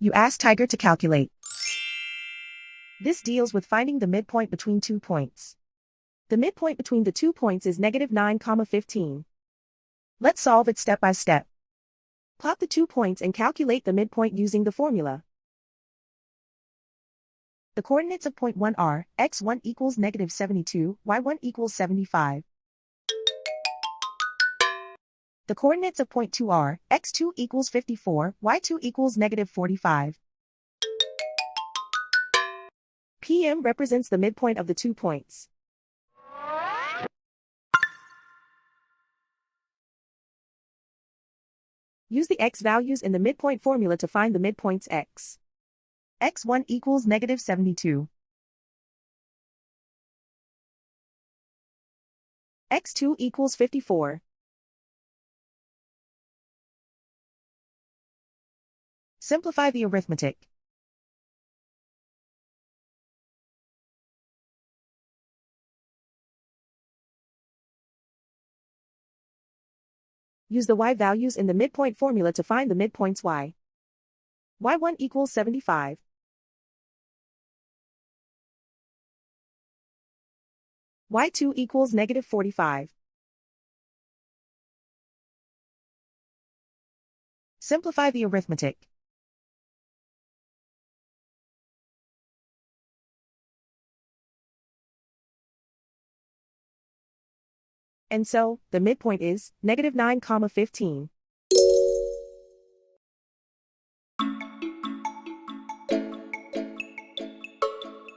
You ask Tiger to calculate. This deals with finding the midpoint between 2 points. The midpoint between the 2 points is -9, 15. Let's solve it step by step. Plot the 2 points and calculate the midpoint using the formula. The coordinates of point 1 are, x1 equals -72, y1 equals 75. The coordinates of point 2 are, x2 equals 54, y2 equals -45. PM represents the midpoint of the 2 points. Use the x values in the midpoint formula to find the midpoints x. x1 equals -72. x2 equals 54. Simplify the arithmetic. Use the y values in the midpoint formula to find the midpoints y. y1 equals 75. y2 equals -45. Simplify the arithmetic. And so, the midpoint is -9, 15.